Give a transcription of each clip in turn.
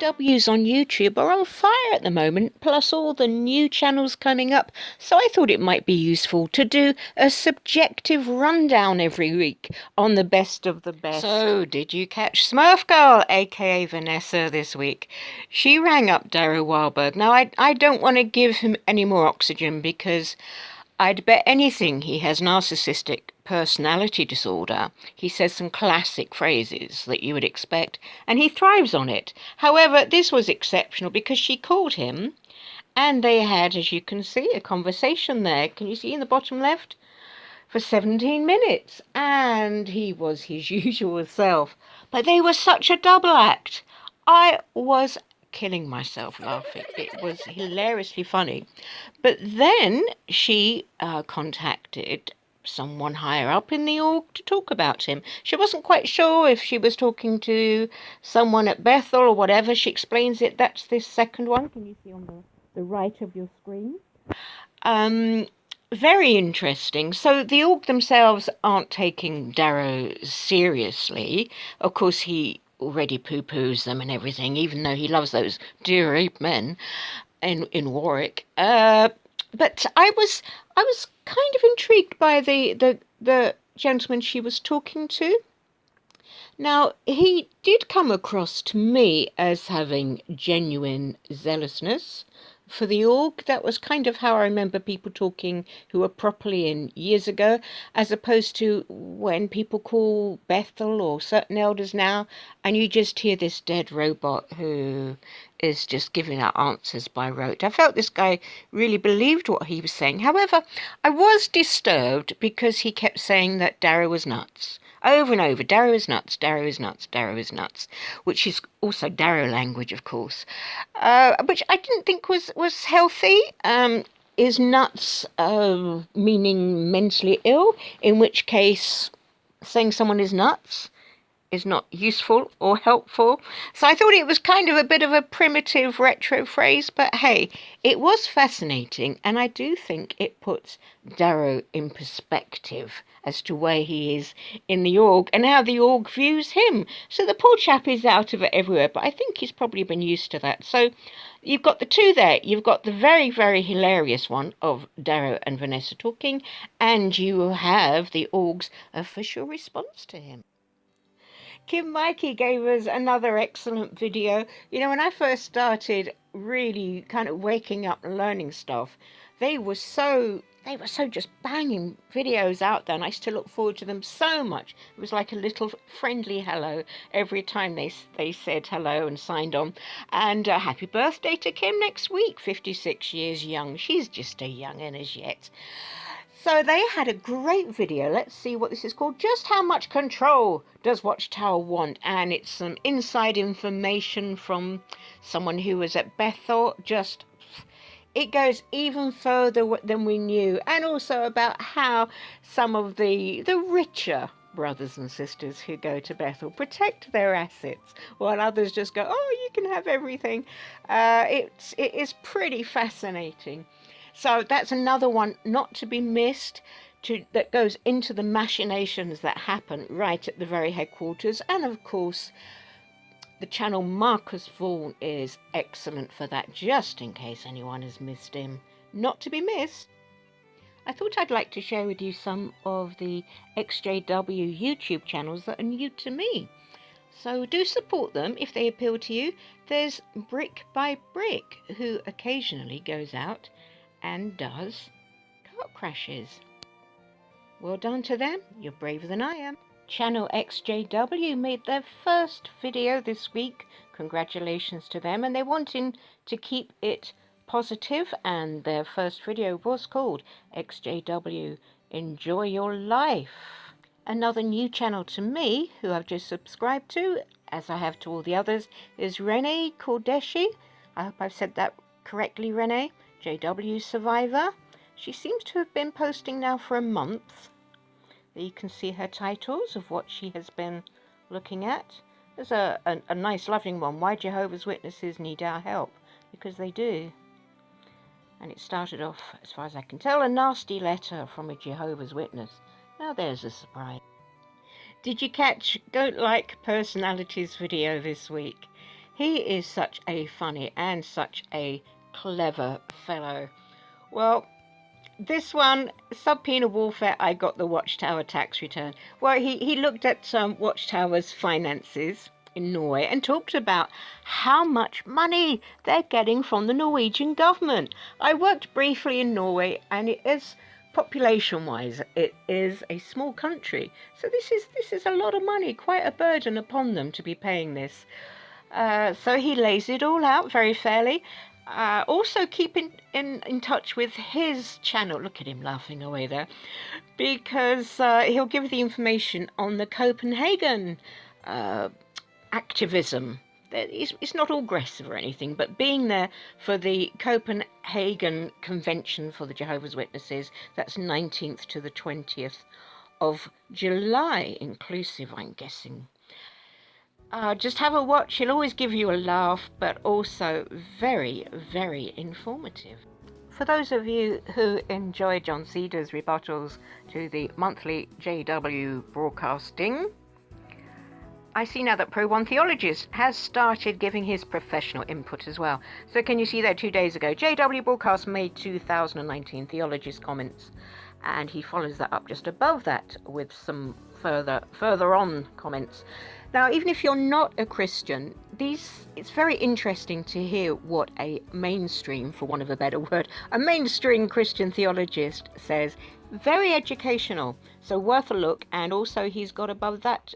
ExJWs on YouTube are on fire at the moment, plus all the new channels coming up, so I thought it might be useful to do a subjective rundown every week on the best of the best. So, did you catch Smurf Girl, aka Vanessa, this week? She rang up Darrow Wahlberg. Now, I don't want to give him any more oxygen because I'd bet anything he has narcissistic personality disorder. He says some classic phrases that you would expect, and he thrives on it. However, this was exceptional because she called him, and they had, as you can see, a conversation there. Can you see in the bottom left? For 17 minutes, and he was his usual self. But they were such a double act. I was killing myself laughing. It was hilariously funny. But then she contacted someone higher up in the org to talk about him. She wasn't quite sure if she was talking to someone at Bethel or whatever. She explains it. That's this second one. Can you see on the right of your screen? Very interesting. So the org themselves aren't taking Darrow seriously. Of course, he already poo-poos them and everything, even though he loves those dear ape men in Warwick. But I was kind of intrigued by the gentleman she was talking to. Now, he did come across to me as having genuine zealousness for the org. That was kind of how I remember people talking who were properly in years ago, as opposed to when people call Bethel or certain elders now, and you just hear this dead robot who is just giving out answers by rote. I felt this guy really believed what he was saying. However, I was disturbed because he kept saying that Darrow was nuts. Over and over, Darrow is nuts, Darrow is nuts, Darrow is nuts, which is also Darrow language, of course, which I didn't think was healthy. Is nuts meaning mentally ill, in which case saying someone is nuts is not useful or helpful. So I thought it was kind of a bit of a primitive retro phrase, but hey, it was fascinating, and I do think it puts Darrow in perspective as to where he is in the org and how the org views him. So the poor chap is out of it everywhere, but I think he's probably been used to that. So you've got the two there. You've got the very, very hilarious one of Darrow and Vanessa talking, and you have the org's official response to him. Kym Mikey gave us another excellent video. You know, when I first started really kind of waking up and learning stuff, they were so just banging videos out there, and I used to look forward to them so much. It was like a little friendly hello every time they said hello and signed on. And happy birthday to Kym next week, 56 years young. She's just a young'un as yet. So they had a great video. Let's see what this is called. Just how much control does Watchtower want? And it's some inside information from someone who was at Bethel. Just, it goes even further than we knew. And also about how some of the richer brothers and sisters who go to Bethel protect their assets, while others just go, oh, you can have everything. It is pretty fascinating. So that's another one not to be missed, that goes into the machinations that happen right at the very headquarters. And of course, the channel Marcus Vaughan is excellent for that, just in case anyone has missed him. Not to be missed. I thought I'd like to share with you some of the ExJW YouTube channels that are new to me. So do support them if they appeal to you. There's Brick by Brick, who occasionally goes out and does car crashes. Well done to them, you're braver than I am. Channel ExJW made their first video this week. Congratulations to them, and they're wanting to keep it positive, and their first video was called ExJW Enjoy Your Life. Another new channel to me, who I've just subscribed to, as I have to all the others, is Renee called Deshi. I hope I've said that correctly, Renee. JW Survivor. She seems to have been posting now for a month. You can see her titles of what she has been looking at. There's a nice lovely one. Why Jehovah's Witnesses Need Our Help? Because they do. And it started off, as far as I can tell, a nasty letter from a Jehovah's Witness. Now there's a surprise. Did you catch Goat Like Personalities video this week? He is such a funny and such a clever fellow. Well, this one, subpoena warfare, I got the Watchtower tax return. Well, he looked at Watchtower's finances in Norway and talked about how much money they're getting from the Norwegian government. I worked briefly in Norway, and it is, population-wise, it is a small country. So this is a lot of money, quite a burden upon them to be paying this. So he lays it all out very fairly. Also keep in touch with his channel. Look at him laughing away there. Because he'll give the information on the Copenhagen activism. It's not all aggressive or anything, but being there for the Copenhagen Convention for the Jehovah's Witnesses, that's 19th to the 20th of July, inclusive, I'm guessing. Just have a watch. He'll always give you a laugh, but also very, very informative. For those of you who enjoy John Cedar's rebuttals to the monthly JW broadcasting, I see now that Pro1 Theologists has started giving his professional input as well. So can you see there 2 days ago, JW broadcast May 2019 Theologist comments, and he follows that up just above that with some further on comments. Now, even if you're not a Christian, it's very interesting to hear what a mainstream, for want of a better word, a mainstream Christian theologist says. Very educational, so worth a look. And also he's got above that,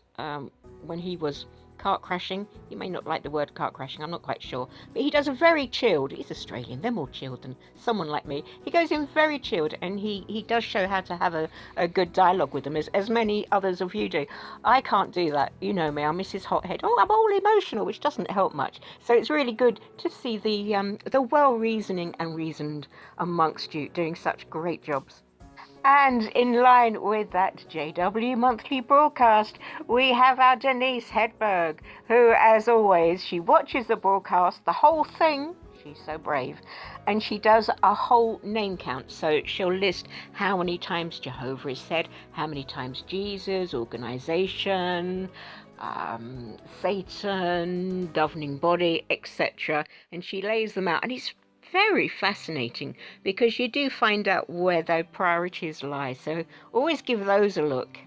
when he was kart crashing. You may not like the word kart crashing, I'm not quite sure, but he does a very chilled, he's Australian, they're more chilled than someone like me. He goes in very chilled, and he does show how to have a good dialogue with them, as many others of you do. I can't do that, you know me, I'm Mrs. Hothead. Oh, I'm all emotional, which doesn't help much. So it's really good to see the well-reasoning and reasoned amongst you doing such great jobs. And in line with that JW monthly broadcast, we have our Denise Hedberg, who, as always, she watches the broadcast, the whole thing. She's so brave. And she does a whole name count. So she'll list how many times Jehovah is said, how many times Jesus, organization, Satan, governing body, etc. And she lays them out. And it's very fascinating, because you do find out where their priorities lie, so always give those a look.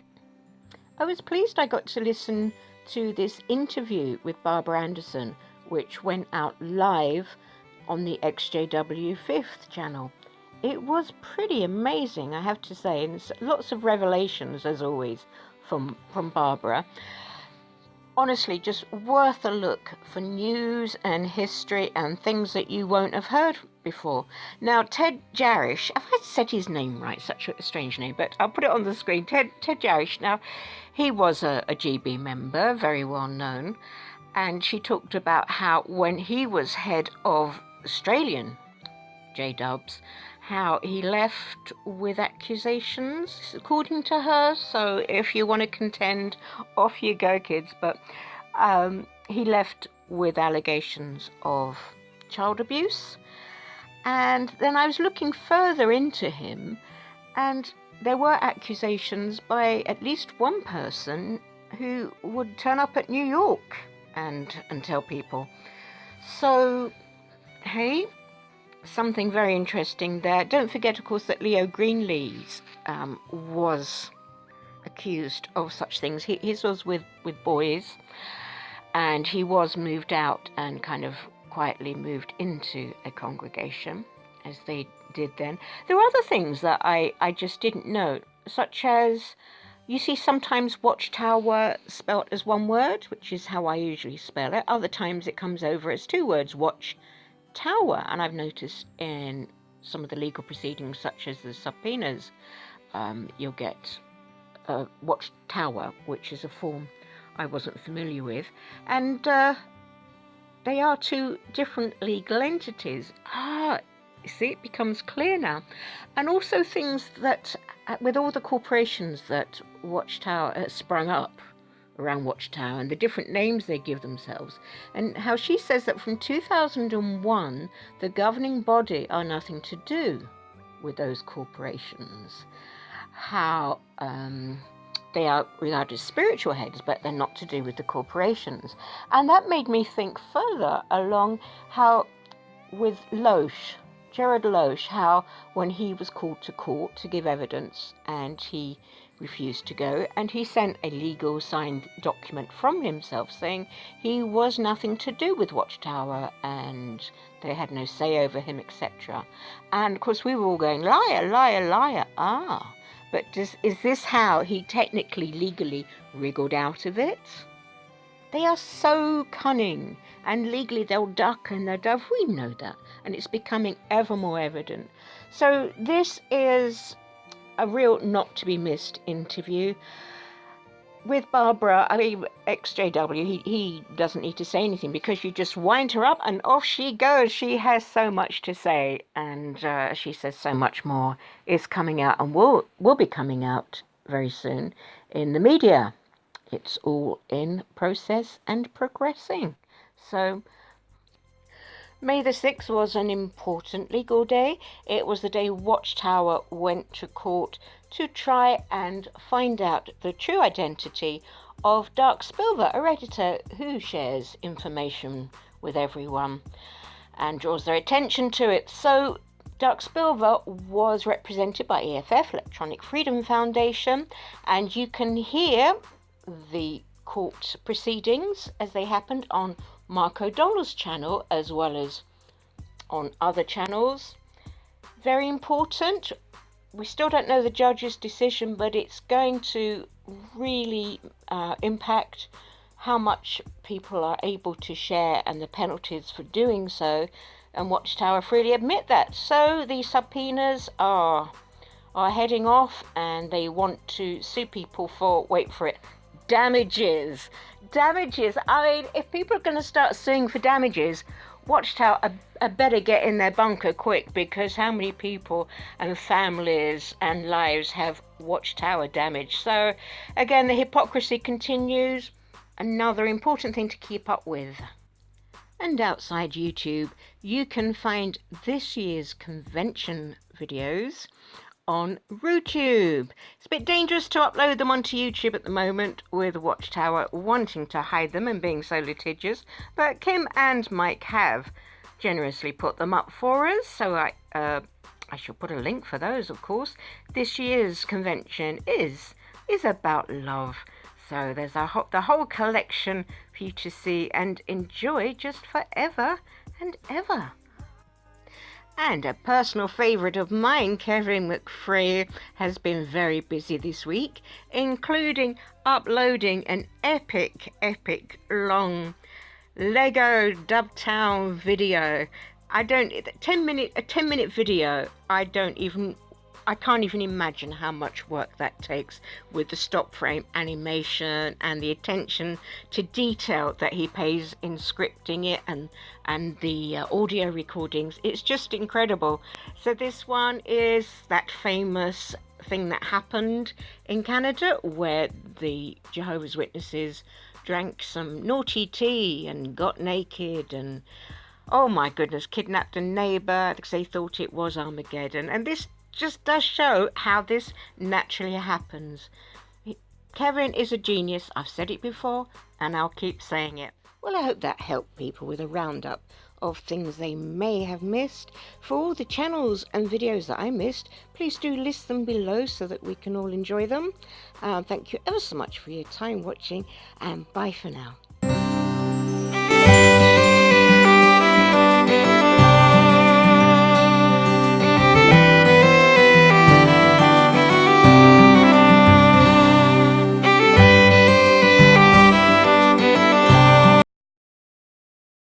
I was pleased I got to listen to this interview with Barbara Anderson, which went out live on the ExJW 5th channel. It was pretty amazing, I have to say, and lots of revelations, as always, from Barbara. Honestly, just worth a look for news and history and things that you won't have heard before. Now, Ted Jarish, I've said his name right, such a strange name, but I'll put it on the screen. Ted Jarish, now, he was a GB member, very well known, and she talked about how when he was head of Australian J-Dubs, how he left with accusations, according to her. So if you want to contend, off you go, kids. But he left with allegations of child abuse. And then I was looking further into him, and there were accusations by at least one person who would turn up at New York and tell people. So, hey, something very interesting there. Don't forget, of course, that Leo Greenlees was accused of such things. His was with boys, and he was moved out and kind of quietly moved into a congregation, as they did then. There are other things that I just didn't know, such as, you see sometimes Watchtower spelt as one word, which is how I usually spell it. Other times it comes over as two words, Watch Tower, and I've noticed in some of the legal proceedings, such as the subpoenas, you'll get Watchtower, which is a form I wasn't familiar with, and they are two different legal entities. See, it becomes clear now. And also things that, with all the corporations that Watchtower has sprung up around Watchtower and the different names they give themselves, and how she says that from 2001 the governing body are nothing to do with those corporations. How they are regarded as spiritual heads, but they're not to do with the corporations. And that made me think further along how with Gerard Loesch, how when he was called to court to give evidence and he refused to go, and he sent a legal signed document from himself saying he was nothing to do with Watchtower and they had no say over him, etc. And of course we were all going, liar, liar, liar. But is this how he technically, legally wriggled out of it? They are so cunning, and legally they'll duck and they'll dove. We know that, and it's becoming ever more evident. So this is a real not to be missed interview with Barbara. I mean, ExJW, he doesn't need to say anything because you just wind her up and off she goes. She has so much to say, and she says so much more is coming out and will be coming out very soon in the media. It's all in process and progressing. So May the 6th was an important legal day. It was the day Watchtower went to court to try and find out the true identity of Dark Spilver, a Redditor who shares information with everyone and draws their attention to it. So Dark Spilver was represented by EFF, Electronic Freedom Foundation, and you can hear the court proceedings as they happened on MarkO'Donnell's channel as well as on other channels. Very important. We still don't know the judge's decision, but it's going to really impact how much people are able to share and the penalties for doing so, and Watchtower freely admit that. So the subpoenas are heading off, and they want to sue people for, wait for it, damages. I mean, if people are going to start suing for damages, Watchtower are better get in their bunker quick, because how many people and families and lives have Watchtower damaged? So again, the hypocrisy continues. Another important thing to keep up with. And outside YouTube, you can find this year's convention videos on RooTube. It's a bit dangerous to upload them onto YouTube at the moment, with Watchtower wanting to hide them and being so litigious, but Kym and Mike have generously put them up for us, so I shall put a link for those, of course. This year's convention is about love, so there's the whole collection for you to see and enjoy just forever and ever. And a personal favourite of mine, Kym Mikey, has been very busy this week, including uploading an epic long Lego Dubtown video. A 10-minute video. I can't even imagine how much work that takes, with the stop frame animation and the attention to detail that he pays in scripting it and the audio recordings. It's just incredible. So this one is that famous thing that happened in Canada where the Jehovah's Witnesses drank some naughty tea and got naked and, oh my goodness, kidnapped a neighbour because they thought it was Armageddon. And this just does show how this naturally happens. Kevin is a genius. I've said it before and I'll keep saying it. Well, I hope that helped people with a roundup of things they may have missed. For all the channels and videos that I missed, please do list them below so that we can all enjoy them. Thank you ever so much for your time watching, and bye for now.